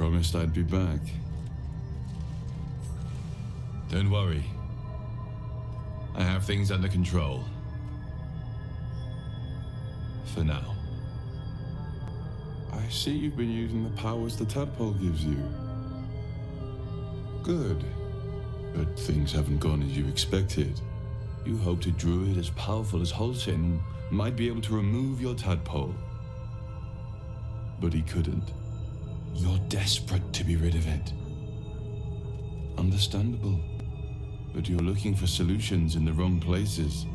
promised I'd be back. Don't worry. I have things under control. For now. I see you've been using the powers the tadpole gives you. Good. But things haven't gone as you expected. You hoped a druid as powerful as Holsin might be able to remove your tadpole. But he couldn't. You're desperate to be rid of it. Understandable. But you're looking for solutions in the wrong places.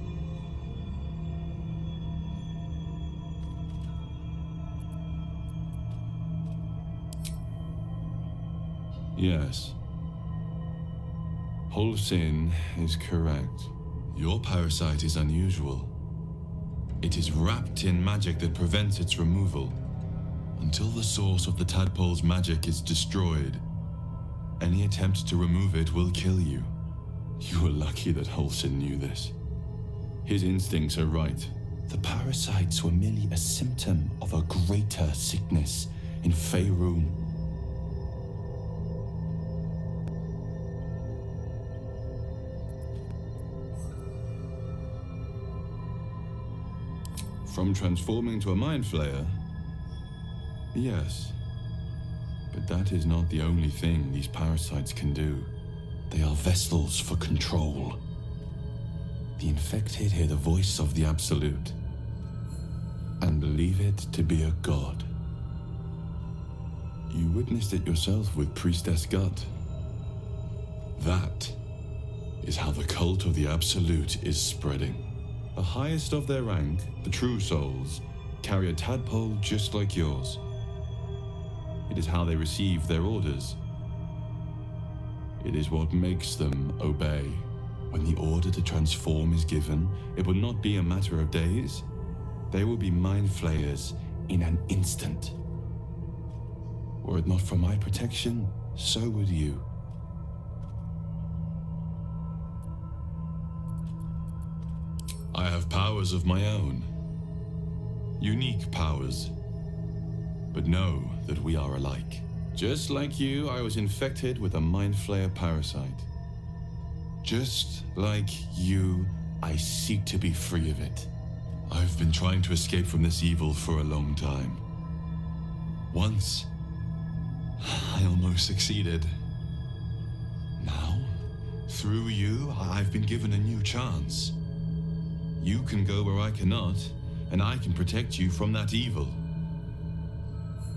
Yes. Holsin is correct. Your parasite is unusual. It is wrapped in magic that prevents its removal. Until the source of the tadpole's magic is destroyed, any attempt to remove it will kill you. You were lucky that Holsin knew this. His instincts are right. The parasites were merely a symptom of a greater sickness in Faerun. From transforming to a mind flayer? Yes. But that is not the only thing these parasites can do. They are vessels for control. The infected hear the voice of the Absolute and believe it to be a god. You witnessed it yourself with Priestess Gut. That is how the cult of the Absolute is spreading. The highest of their rank, the true souls, carry a tadpole just like yours. It is how they receive their orders. It is what makes them obey. When the order to transform is given, it will not be a matter of days. They will be mind flayers in an instant. Were it not for my protection, so would you. I have powers of my own. Unique powers. But know that we are alike. Just like you, I was infected with a Mind Flayer parasite. Just like you, I seek to be free of it. I've been trying to escape from this evil for a long time. Once, I almost succeeded. Now, through you, I've been given a new chance. You can go where I cannot, and I can protect you from that evil.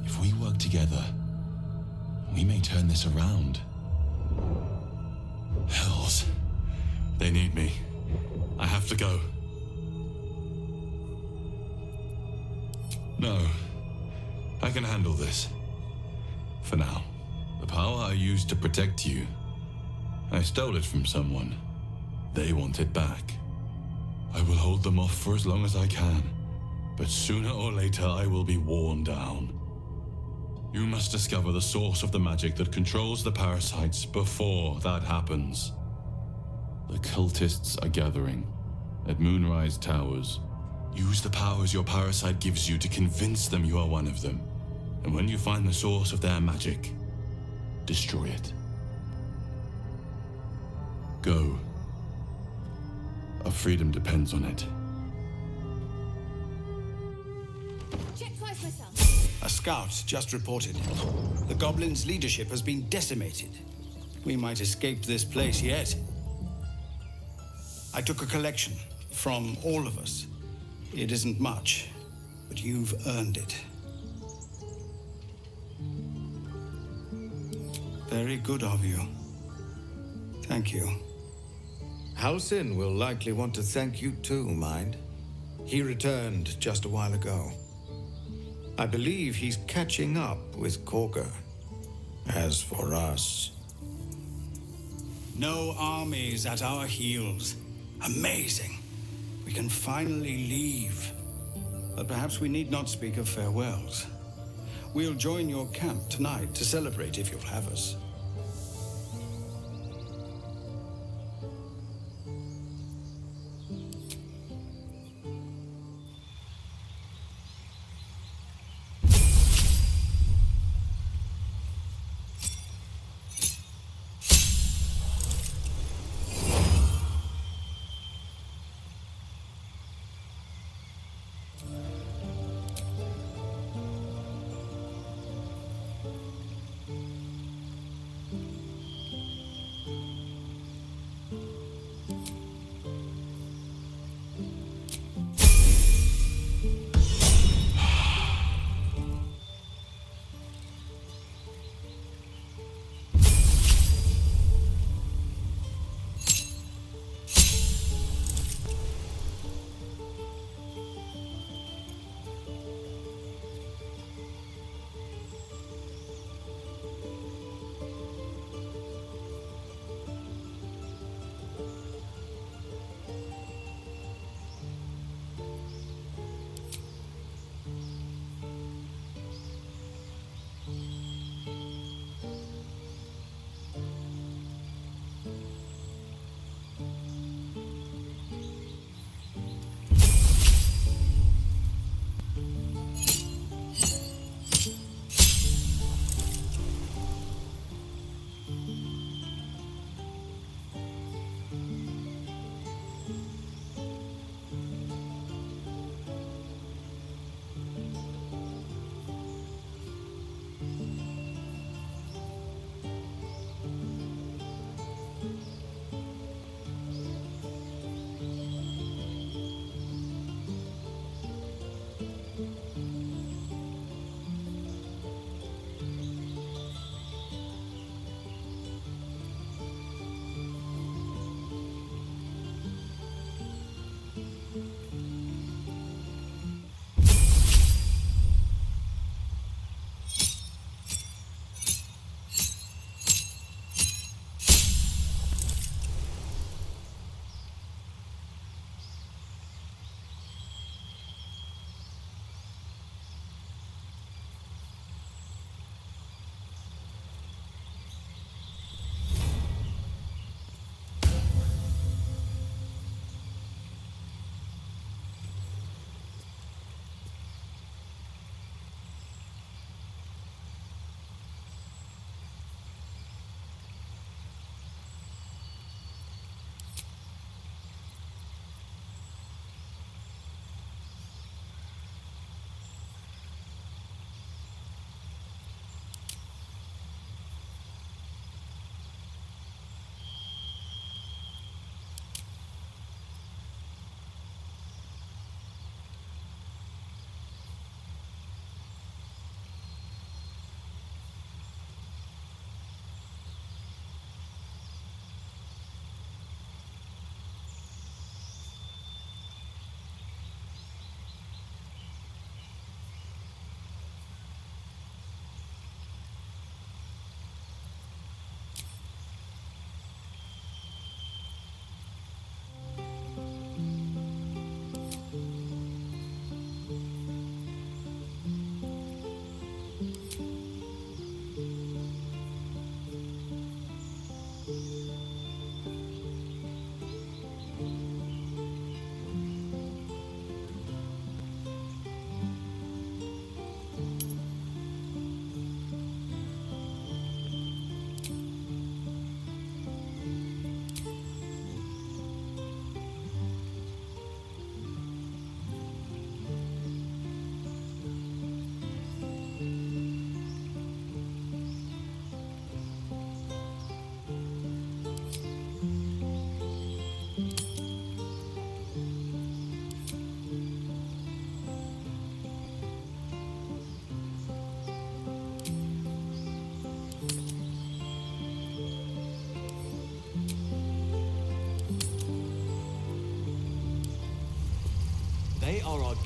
If we work together, we may turn this around. Hells. They need me. I have to go. No. I can handle this. For now. The power I used to protect you, I stole it from someone. They want it back. I will hold them off for as long as I can, but sooner or later I will be worn down. You must discover the source of the magic that controls the parasites before that happens. The cultists are gathering at Moonrise Towers. Use the powers your parasite gives you to convince them you are one of them. And when you find the source of their magic, destroy it. Go. Our freedom depends on it. Check twice myself. A scout just reported. The goblins' leadership has been decimated. We might escape this place yet. I took a collection from all of us. It isn't much, but you've earned it. Very good of you. Thank you. Halsin will likely want to thank you too, Mind. He returned just a while ago. I believe he's catching up with Korga. As for us... No armies at our heels. Amazing. We can finally leave. But perhaps we need not speak of farewells. We'll join your camp tonight to celebrate if you'll have us.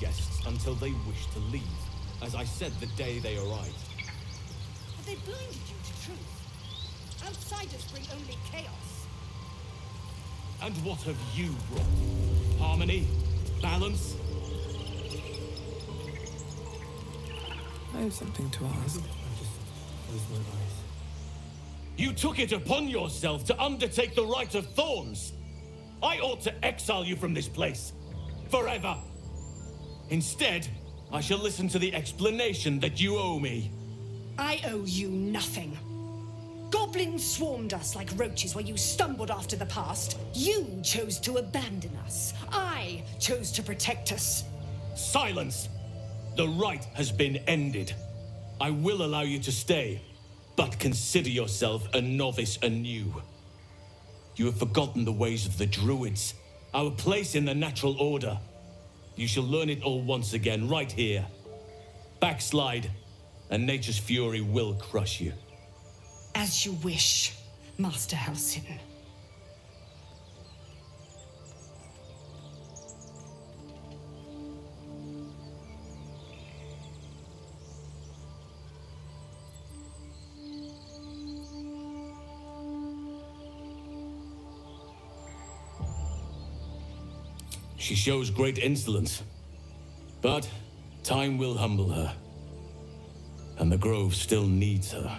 guests until they wish to leave, as I said the day they arrived. Have they blinded you to truth? Outsiders bring only chaos. And what have you brought? Harmony? Balance? I have something to ask. You took it upon yourself to undertake the Rite of Thorns. I ought to exile you from this place. Forever. Instead, I shall listen to the explanation that you owe me. I owe you nothing. Goblins swarmed us like roaches where you stumbled after the past. You chose to abandon us. I chose to protect us. Silence! The rite has been ended. I will allow you to stay, but consider yourself a novice anew. You have forgotten the ways of the Druids, our place in the natural order. You shall learn it all once again, right here. Backslide, and nature's fury will crush you. As you wish, Master Halsin. She shows great insolence, but time will humble her, and the Grove still needs her.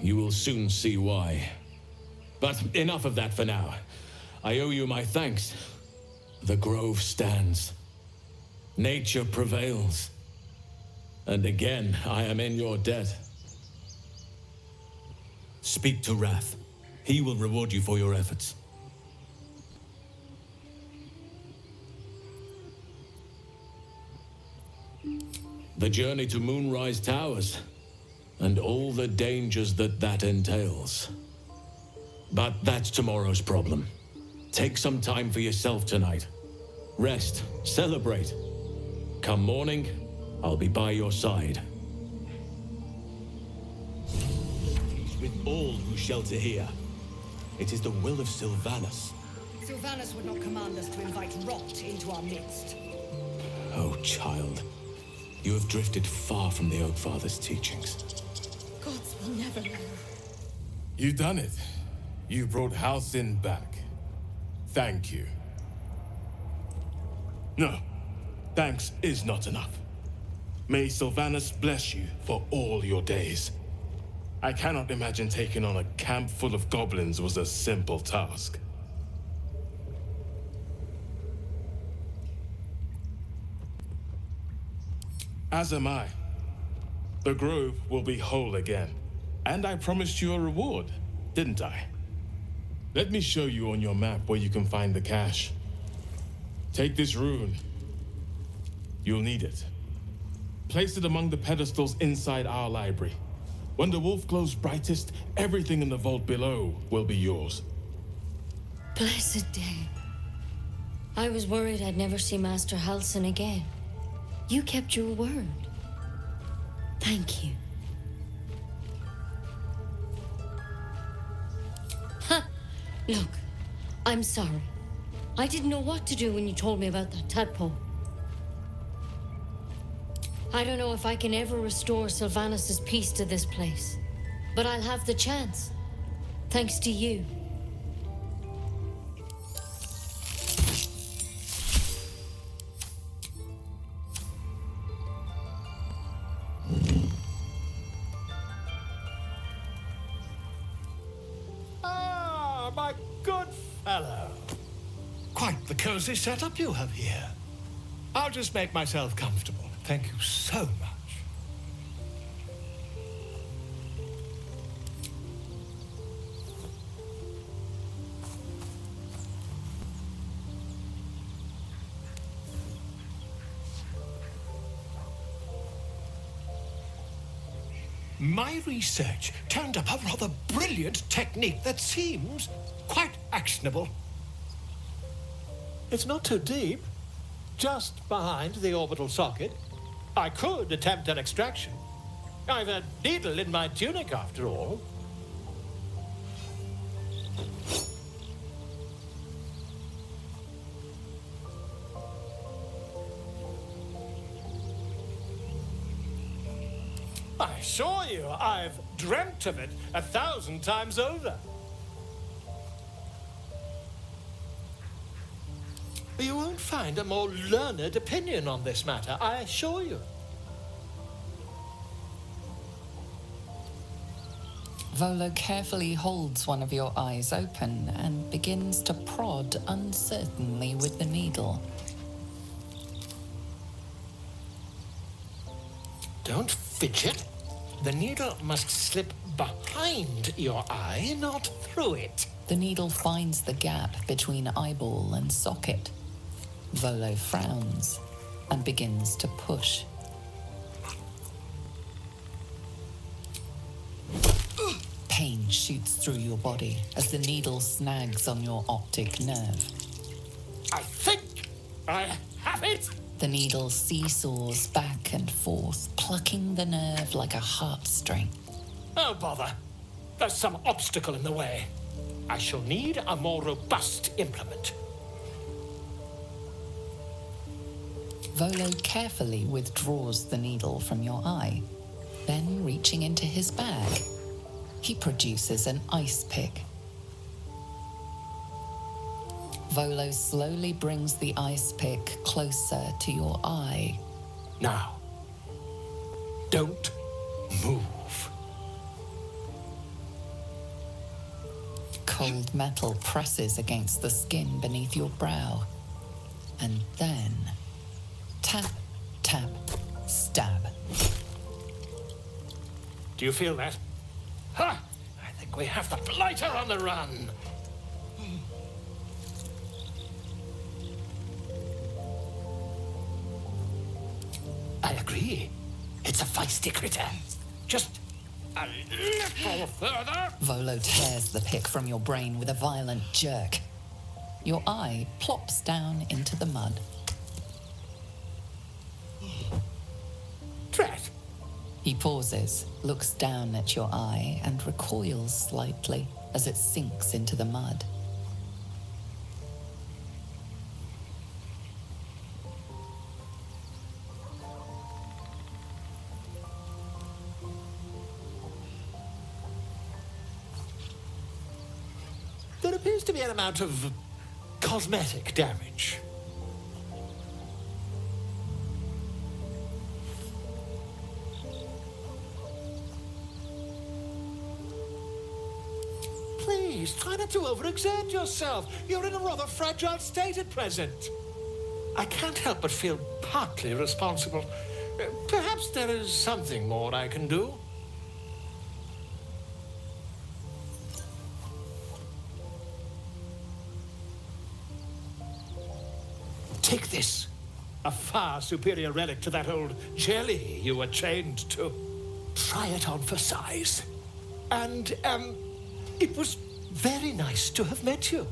You will soon see why. But enough of that for now. I owe you my thanks. The Grove stands. Nature prevails. And again, I am in your debt. Speak to Wrath. He will reward you for your efforts. The journey to Moonrise Towers, and all the dangers that entails. But that's tomorrow's problem. Take some time for yourself tonight. Rest, celebrate. Come morning, I'll be by your side. Peace with all who shelter here. It is the will of Sylvanas. Sylvanas would not command us to invite rot into our midst. Oh, child. You have drifted far from the Oakfather's teachings. Gods will never know. You've done it. You brought Halsin back. Thank you. No, thanks is not enough. May Sylvanas bless you for all your days. I cannot imagine taking on a camp full of goblins was a simple task. As am I. The Grove will be whole again. And I promised you a reward, didn't I? Let me show you on your map where you can find the cache. Take this rune. You'll need it. Place it among the pedestals inside our library. When the wolf glows brightest, everything in the vault below will be yours. Blessed day. I was worried I'd never see Master Halsin again. You kept your word. Thank you. Ha! Look, I'm sorry. I didn't know what to do when you told me about that tadpole. I don't know if I can ever restore Sylvanas' peace to this place, but I'll have the chance, thanks to you. My good fellow. Quite the cozy setup you have here. I'll just make myself comfortable. Thank you so much. My research turned up a rather brilliant technique that seems quite actionable. It's not too deep. Just behind the orbital socket. I could attempt an extraction. I've a needle in my tunic, after all. assure you, I've dreamt of it 1,000 times over. You won't find a more learned opinion on this matter, I assure you. Volo carefully holds one of your eyes open and begins to prod uncertainly with the needle. Don't fidget. The needle must slip behind your eye, not through it. The needle finds the gap between eyeball and socket. Volo frowns and begins to push. Pain shoots through your body as the needle snags on your optic nerve. I think I have it! The needle seesaws back and forth, plucking the nerve like a heartstring. Oh, bother. There's some obstacle in the way. I shall need a more robust implement. Volo carefully withdraws the needle from your eye. Then, reaching into his bag, he produces an ice pick. Volo slowly brings the ice pick closer to your eye. Now, don't move. Cold metal presses against the skin beneath your brow. And then, tap, tap, stab. Do you feel that? Ha! I think we have the blighter on the run. I agree. It's a feisty critter. Just a little further. Volo tears the pick from your brain with a violent jerk. Your eye plops down into the mud. Drat. He pauses, looks down at your eye, and recoils slightly as it sinks into the mud. There appears to be an amount of cosmetic damage. Please, try not to overexert yourself. You're in a rather fragile state at present. I can't help but feel partly responsible. Perhaps there is something more I can do. Take this. A far superior relic to that old jelly you were chained to. Try it on for size. And, it was very nice to have met you.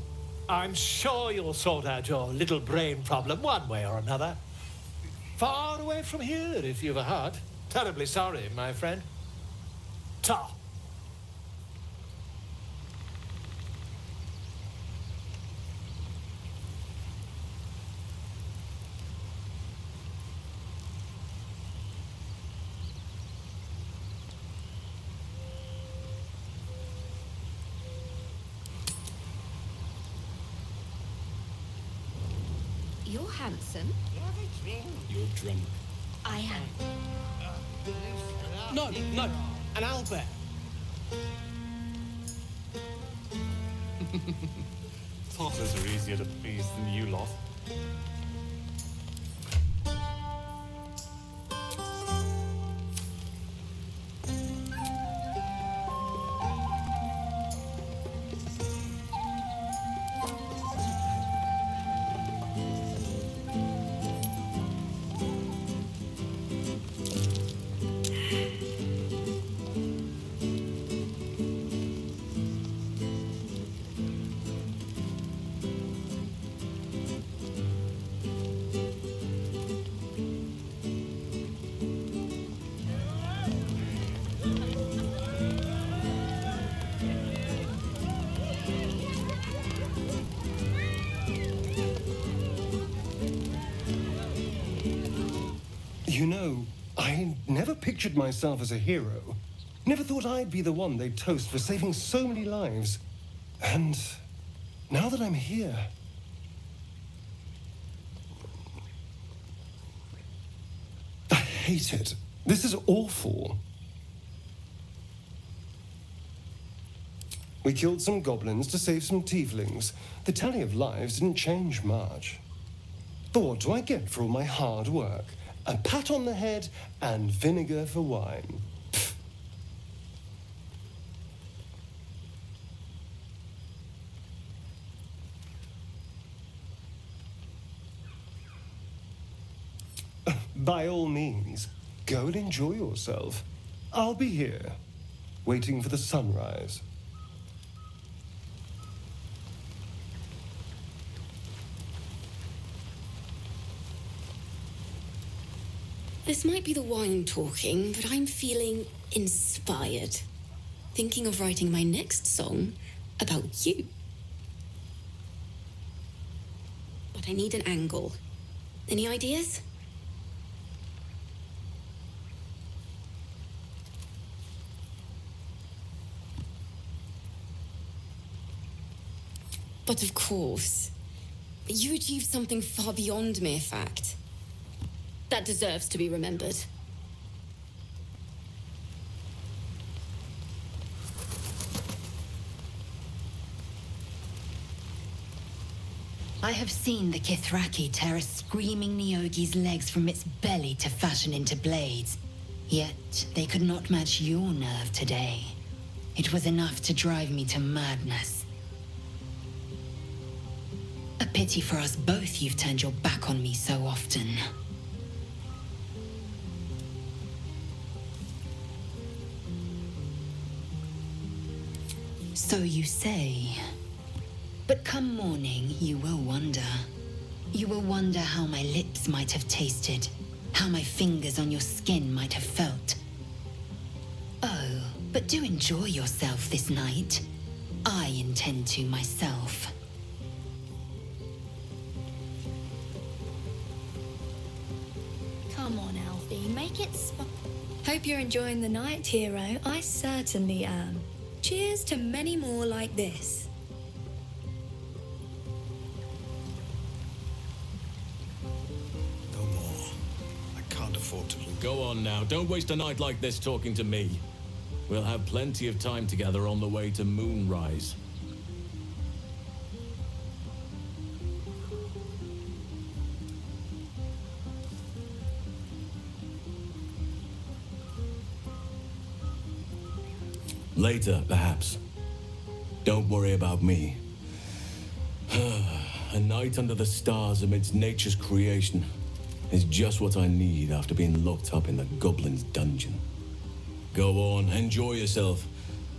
I'm sure you'll sort out your little brain problem one way or another. Far away from here, if you've a heart. Terribly sorry, my friend. Ta. You're handsome. You're drunk. I am. No, an owlbear. Toddlers are easier to please than you lot. You know, I never pictured myself as a hero. Never thought I'd be the one they'd toast for saving so many lives. And now that I'm here... I hate it. This is awful. We killed some goblins to save some tieflings. The tally of lives didn't change much. But what do I get for all my hard work? A pat on the head and vinegar for wine. Pfft. By all means, go and enjoy yourself. I'll be here, waiting for the sunrise. This might be the wine talking, but I'm feeling inspired. Thinking of writing my next song about you. But I need an angle. Any ideas? But of course, you achieved something far beyond mere fact. That deserves to be remembered. I have seen the Kithraki tear a screaming Nyogi's legs from its belly to fashion into blades. Yet they could not match your nerve today. It was enough to drive me to madness. A pity for us both you've turned your back on me so often. So you say. But come morning, you will wonder. You will wonder how my lips might have tasted, how my fingers on your skin might have felt. Oh, but do enjoy yourself this night. I intend to myself. Come on, Alfie, make it Hope you're enjoying the night, hero. I certainly am. Cheers to many more like this. No more. I can't afford to lose. Go on now. Don't waste a night like this talking to me. We'll have plenty of time together on the way to moonrise. Later, perhaps. Don't worry about me. A night under the stars amidst nature's creation is just what I need after being locked up in the goblin's dungeon. Go on, enjoy yourself.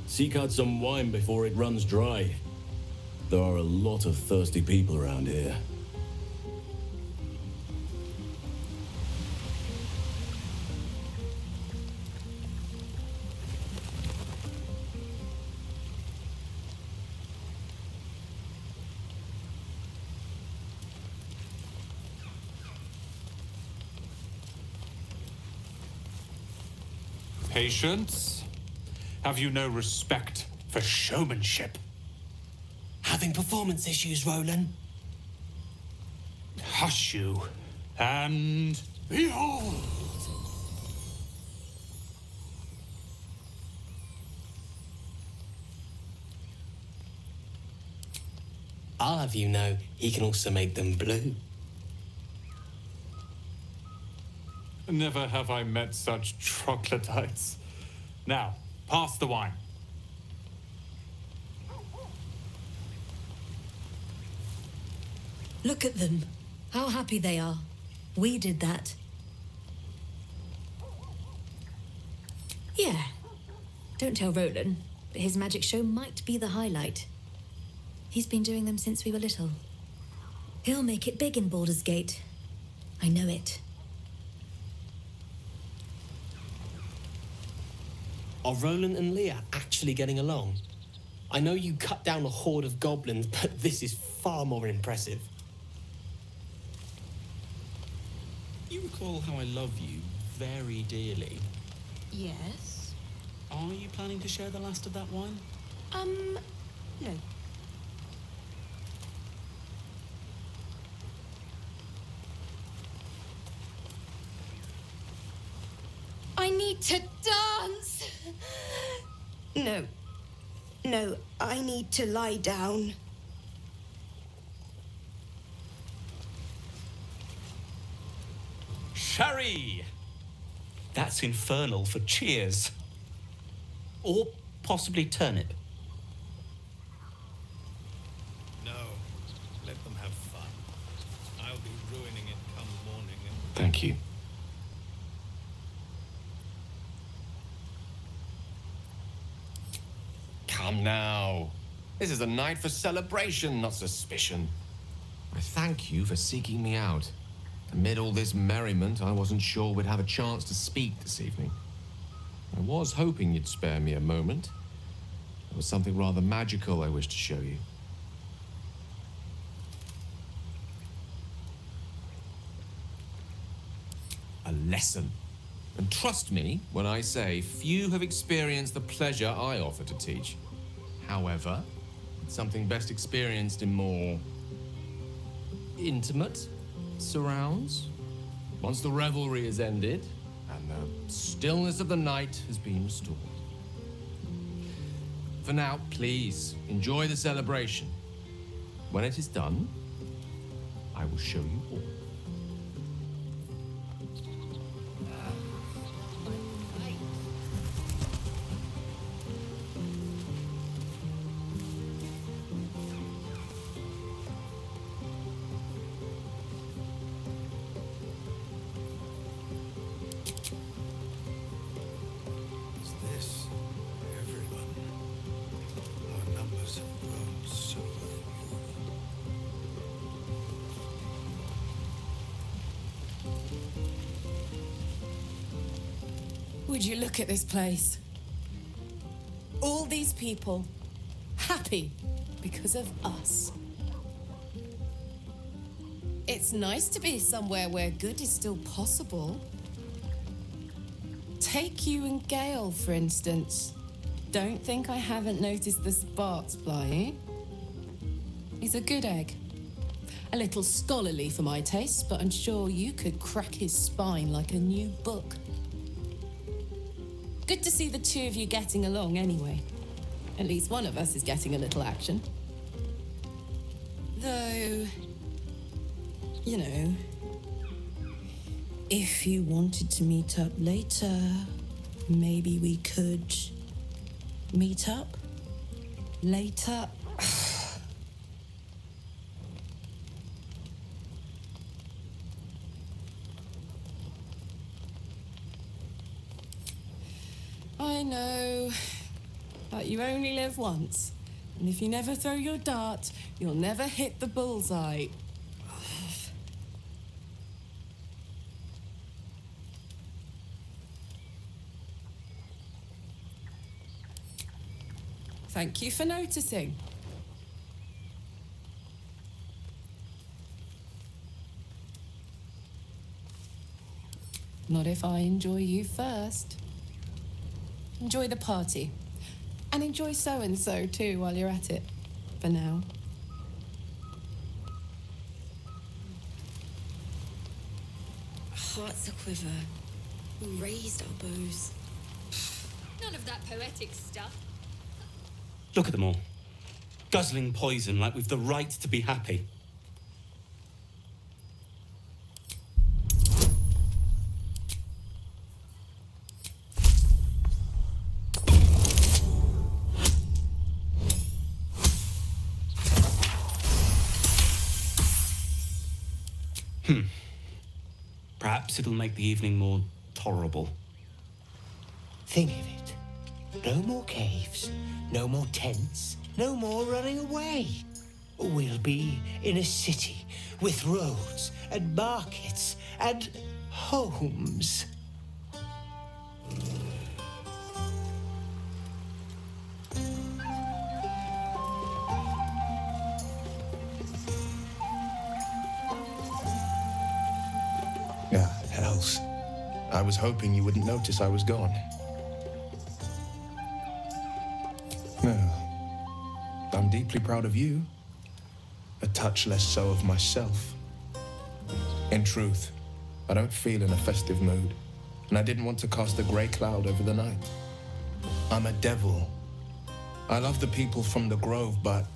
Seek out some wine before it runs dry. There are a lot of thirsty people around here. Patience? Have you no respect for showmanship? Having performance issues, Roland. Hush you, and behold! I'll have you know, he can also make them blue. Never have I met such troglodytes. Now, pass the wine. Look at them. How happy they are. We did that. Yeah. Don't tell Roland, but his magic show might be the highlight. He's been doing them since we were little. He'll make it big in Baldur's Gate. I know it. Are Roland and Leah actually getting along? I know you cut down a horde of goblins, but this is far more impressive. You recall how I love you very dearly. Yes? Are you planning to share the last of that wine? No. I need to dance! No. No, I need to lie down. Sherry! That's infernal for cheers. Or possibly turnip. No, let them have fun. I'll be ruining it come morning. Thank you. Come now. This is a night for celebration, not suspicion. I thank you for seeking me out. Amid all this merriment, I wasn't sure we'd have a chance to speak this evening. I was hoping you'd spare me a moment. There was something rather magical I wished to show you. A lesson. And trust me when I say few have experienced the pleasure I offer to teach. However, it's something best experienced in more intimate surrounds. Once the revelry is ended and the stillness of the night has been restored. For now, please enjoy the celebration. When it is done, I will show you all. Would you look at this place? All these people happy because of us. It's nice to be somewhere where good is still possible. Take you and Gale, for instance. Don't think I haven't noticed the sparks flying. He's a good egg. A little scholarly for my taste, but I'm sure you could crack his spine like a new book. Good to see the two of you getting along anyway. At least one of us is getting a little action. Though, you know, if you wanted to meet up later, maybe we could meet up later. I know, but you only live once. And if you never throw your dart, you'll never hit the bullseye. Thank you for noticing. Not if I enjoy you first. Enjoy the party. And enjoy so-and-so too while you're at it. For now. Hearts a-quiver. We raised our bows. None of that poetic stuff. Look at them all. Guzzling poison like we've the right to be happy. Perhaps it'll make the evening more tolerable. Think of it. No more caves, no more tents, no more running away. We'll be in a city with roads and markets and homes. Hells. I was hoping you wouldn't notice I was gone. No. I'm deeply proud of you. A touch less so of myself. In truth, I don't feel in a festive mood, and I didn't want to cast a grey cloud over the night. I'm a devil. I love the people from the Grove, but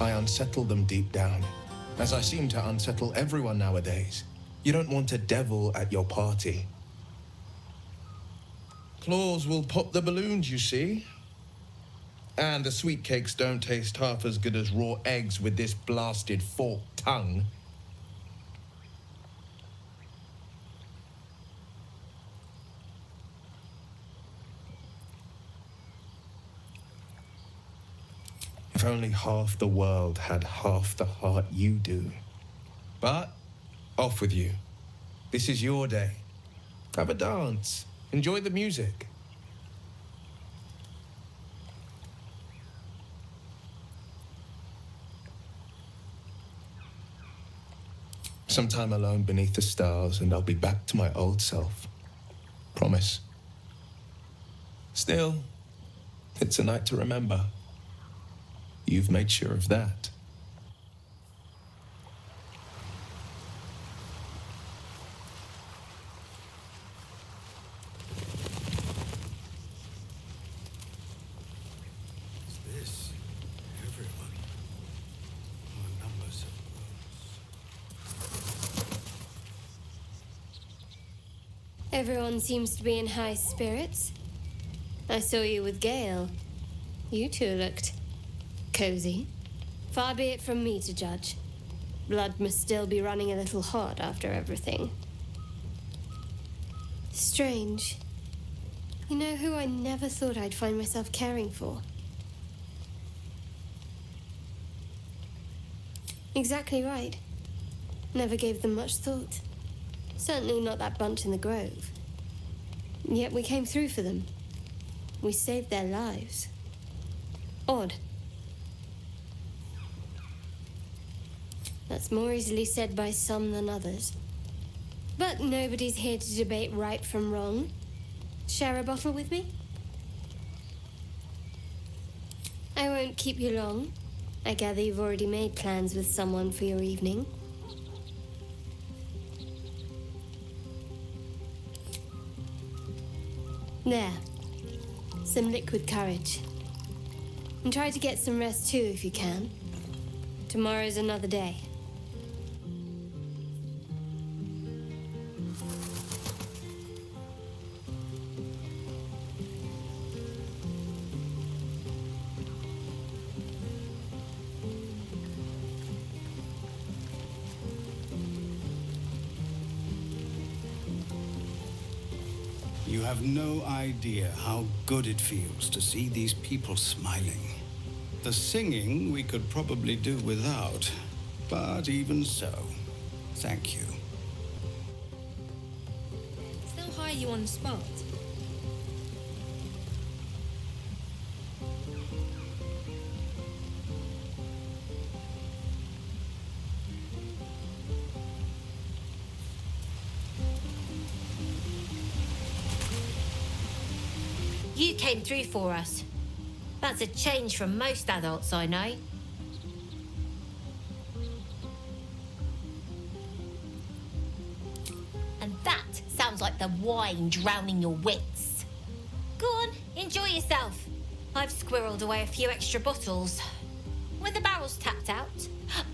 I unsettle them deep down, as I seem to unsettle everyone nowadays. You don't want a devil at your party. Claws will pop the balloons, you see. And the sweet cakes don't taste half as good as raw eggs with this blasted forked tongue. If only half the world had half the heart you do. But off with you. This is your day. Have a dance. Enjoy the music. Some time alone beneath the stars, and I'll be back to my old self. Promise. Still, it's a night to remember. You've made sure of that. This, everyone. Our numbers have grown. Everyone seems to be in high spirits. I saw you with Gale. You two looked cozy. Far be it from me to judge. Blood must still be running a little hot after everything. Strange. You know who I never thought I'd find myself caring for? Exactly right. Never gave them much thought. Certainly not that bunch in the Grove. Yet we came through for them. We saved their lives. Odd. That's more easily said by some than others. But nobody's here to debate right from wrong. Share a bottle with me? I won't keep you long. I gather you've already made plans with someone for your evening. There. Some liquid courage. And try to get some rest too if you can. Tomorrow's another day. You have no idea how good it feels to see these people smiling. The singing we could probably do without, but even so, thank you. They'll hire you on the spot. You came through for us. That's a change from most adults I know. And that sounds like the wine drowning your wits. Go on, enjoy yourself. I've squirreled away a few extra bottles. When the barrel's tapped out,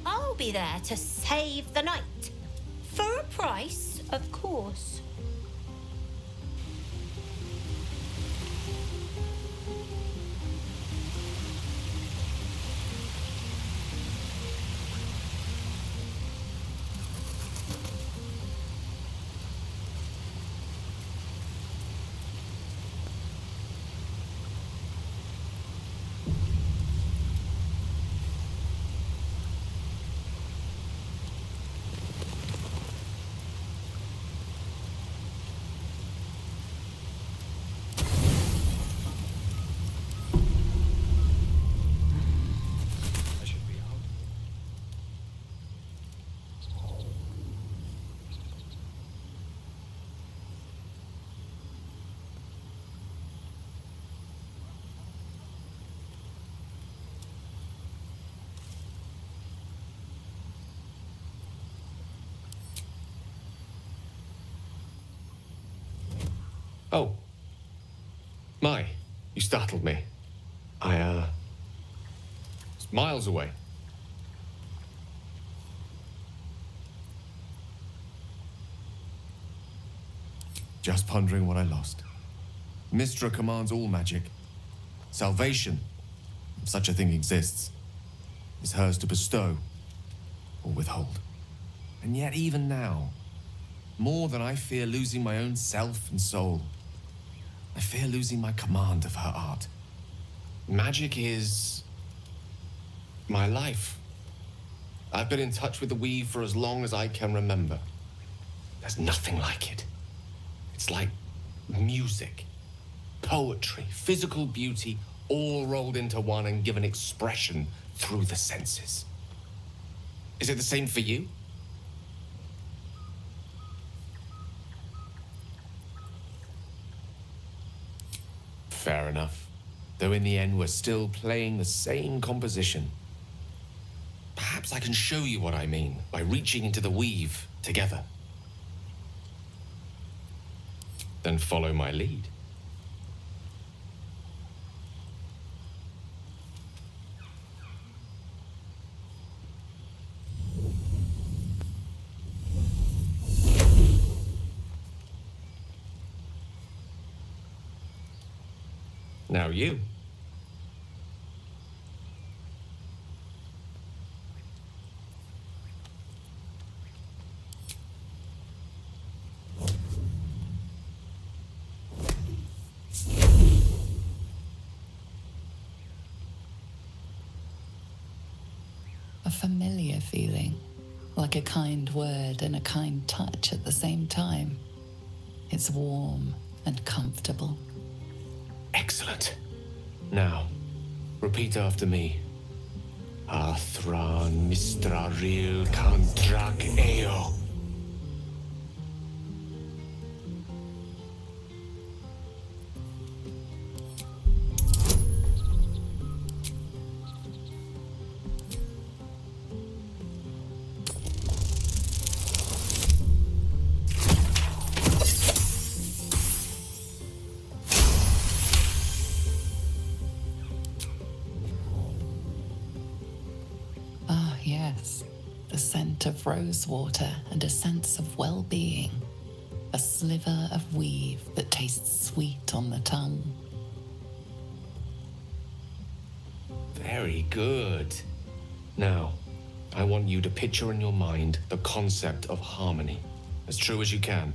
I'll be there to save the night. For a price, of course. Oh. My, you startled me. It's miles away. Just pondering what I lost. Mystra commands all magic. Salvation, if such a thing exists, is hers to bestow or withhold. And yet even now, more than I fear losing my own self and soul, I fear losing my command of her art. Magic is my life. I've been in touch with the weave for as long as I can remember. There's nothing like it. It's like music, poetry, physical beauty, all rolled into one and given expression through the senses. Is it the same for you? Fair enough. Though in the end, we're still playing the same composition. Perhaps I can show you what I mean by reaching into the weave together. Then follow my lead. Now you. A familiar feeling, like a kind word and a kind touch at the same time. It's warm and comfortable. Excellent. Now, repeat after me. Athran mistraril kantrak eo. Ah, yes. The scent of rosewater and a sense of well-being. A sliver of weave that tastes sweet on the tongue. Very good. Now, I want you to picture in your mind the concept of harmony, as true as you can.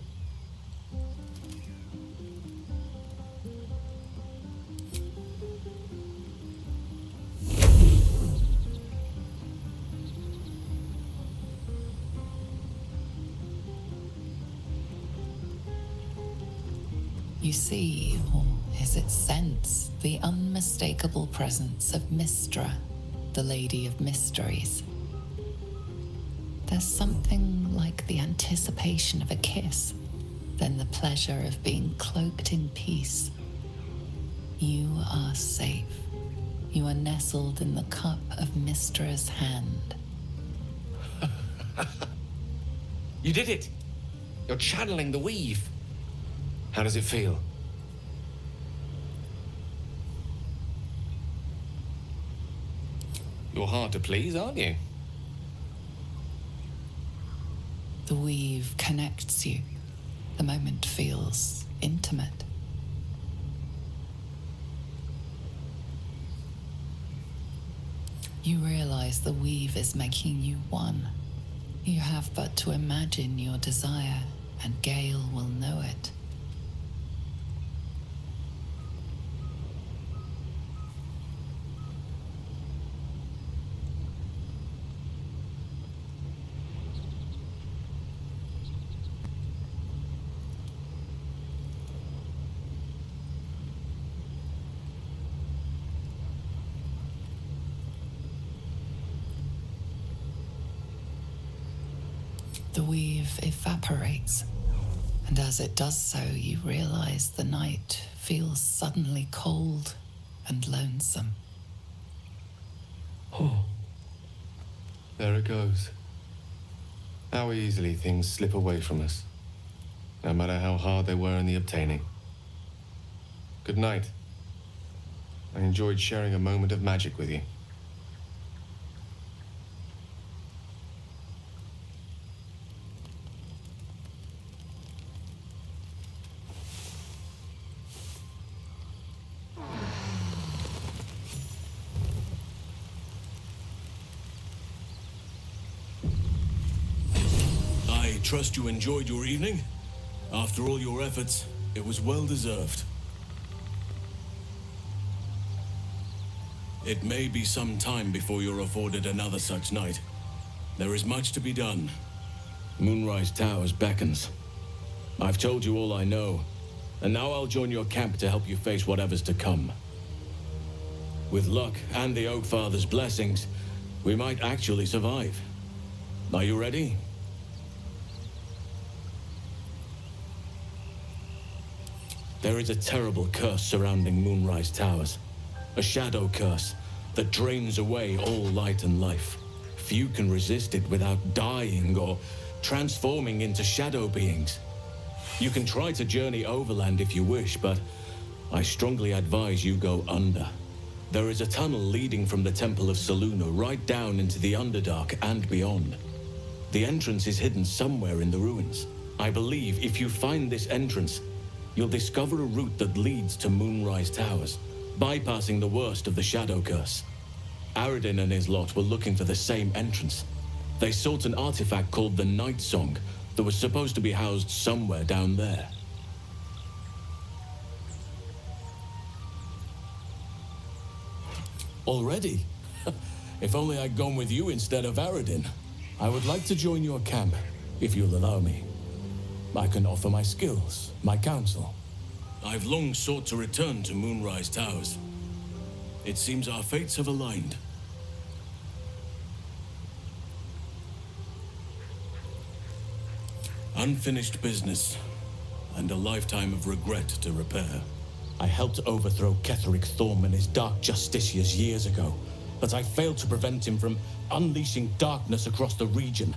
You see, or is it sense, the unmistakable presence of Mystra, the Lady of Mysteries. There's something like the anticipation of a kiss, then the pleasure of being cloaked in peace. You are safe. You are nestled in the cup of Mystra's hand. You did it! You're channeling the weave. How does it feel? You're hard to please, aren't you? The weave connects you. The moment feels intimate. You realize the weave is making you one. You have but to imagine your desire, and Gale will know it. The weave evaporates, and as it does so, you realize the night feels suddenly cold and lonesome. Oh. There it goes. How easily things slip away from us, no matter how hard they were in the obtaining. Good night. I enjoyed sharing a moment of magic with you. I trust you enjoyed your evening. After all your efforts, it was well deserved. It may be some time before you're afforded another such night. There is much to be done. Moonrise Towers beckons. I've told you all I know, and now I'll join your camp to help you face whatever's to come. With luck and the Oak Father's blessings, we might actually survive. Are you ready? There is a terrible curse surrounding Moonrise Towers. A shadow curse that drains away all light and life. Few can resist it without dying or transforming into shadow beings. You can try to journey overland if you wish, but I strongly advise you go under. There is a tunnel leading from the Temple of Selûne right down into the Underdark and beyond. The entrance is hidden somewhere in the ruins. I believe if you find this entrance, you'll discover a route that leads to Moonrise Towers, bypassing the worst of the Shadow Curse. Aradin and his lot were looking for the same entrance. They sought an artifact called the Night Song that was supposed to be housed somewhere down there. Already? If only I'd gone with you instead of Aradin. I would like to join your camp, if you'll allow me. I can offer my skills, my counsel. I've long sought to return to Moonrise Towers. It seems our fates have aligned. Unfinished business, and a lifetime of regret to repair. I helped overthrow Ketheric Thorm and his Dark Justiciars years ago, but I failed to prevent him from unleashing darkness across the region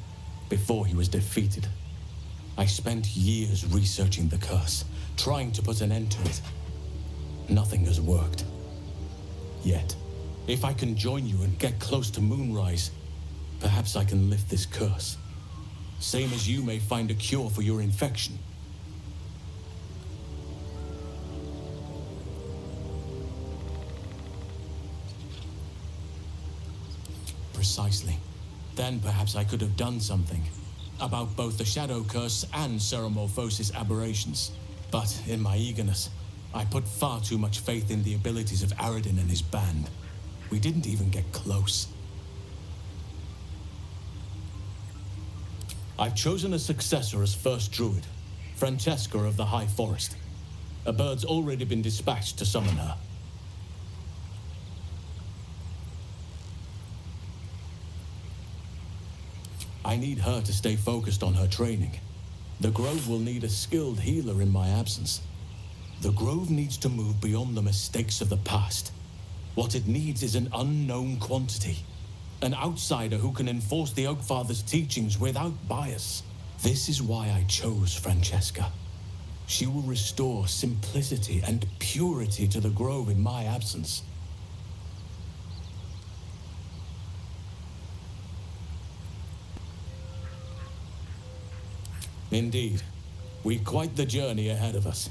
before he was defeated. I spent years researching the curse, trying to put an end to it. Nothing has worked. Yet, if I can join you and get close to Moonrise, perhaps I can lift this curse. Same as you may find a cure for your infection. Precisely. Then perhaps I could have done something about both the Shadow Curse and Ceramorphosis aberrations. But in my eagerness, I put far too much faith in the abilities of Aradin and his band. We didn't even get close. I've chosen a successor as first Druid, Francesca of the High Forest. A bird's already been dispatched to summon her. I need her to stay focused on her training. The Grove will need a skilled healer in my absence. The Grove needs to move beyond the mistakes of the past. What it needs is an unknown quantity. An outsider who can enforce the Oakfather's teachings without bias. This is why I chose Francesca. She will restore simplicity and purity to the Grove in my absence. Indeed. We've quite the journey ahead of us.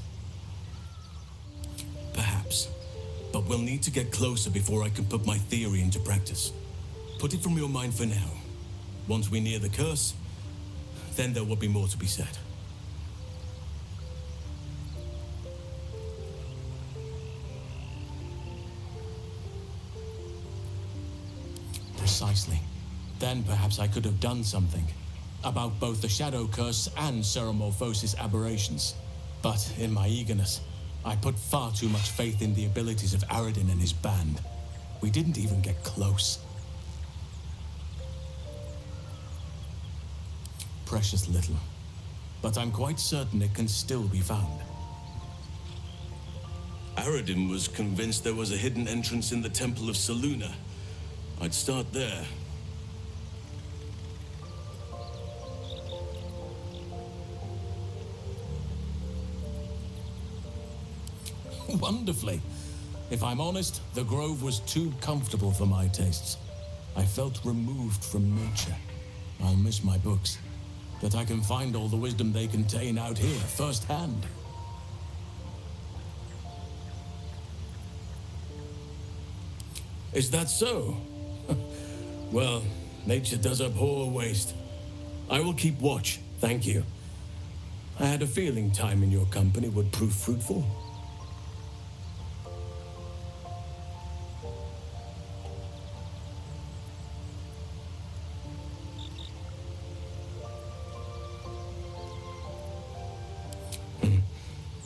Perhaps. But we'll need to get closer before I can put my theory into practice. Put it from your mind for now. Once we near the curse, then there will be more to be said. Precisely. Then perhaps I could have done something about both the Shadow Curse and Ceramorphosis aberrations. But in my eagerness, I put far too much faith in the abilities of Aradin and his band. We didn't even get close. Precious little. But I'm quite certain it can still be found. Aradin was convinced there was a hidden entrance in the Temple of Selûne. I'd start there. Wonderfully. If I'm honest, the grove was too comfortable for my tastes. I felt removed from nature. I'll miss my books, but I can find all the wisdom they contain out here firsthand. Is that so? Well, nature does abhor waste. I will keep watch, thank you. I had a feeling time in your company would prove fruitful.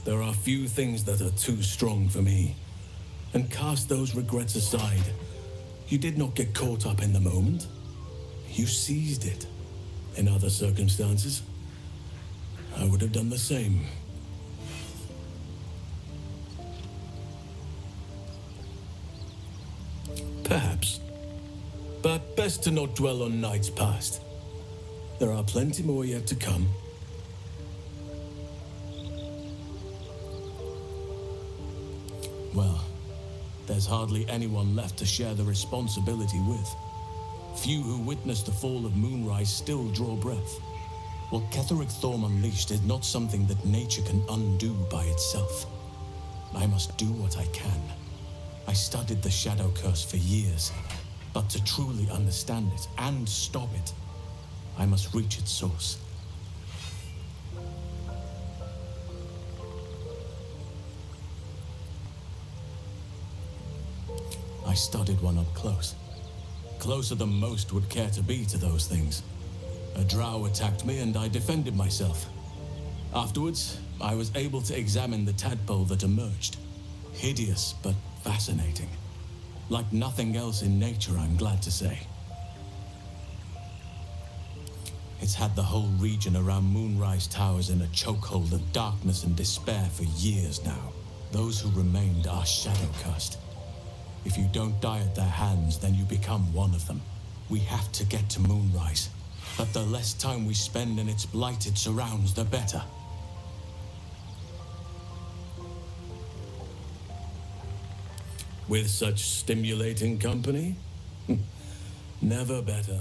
There are few things that are too strong for me. And cast those regrets aside. You did not get caught up in the moment. You seized it. In other circumstances, I would have done the same. Perhaps. But best to not dwell on nights past. There are plenty more yet to come. Well, there's hardly anyone left to share the responsibility with. Few who witnessed the fall of Moonrise still draw breath. What Ketheric Thorm unleashed is not something that nature can undo by itself. I must do what I can. I studied the Shadow Curse for years, but to truly understand it and stop it, I must reach its source. I studied one up close. Closer than most would care to be to those things. A drow attacked me and I defended myself. Afterwards, I was able to examine the tadpole that emerged. Hideous, but fascinating. Like nothing else in nature, I'm glad to say. It's had the whole region around Moonrise Towers in a chokehold of darkness and despair for years now. Those who remained are shadow-cursed. If you don't die at their hands, then you become one of them. We have to get to Moonrise. But the less time we spend in its blighted surrounds, the better. With such stimulating company? Never better.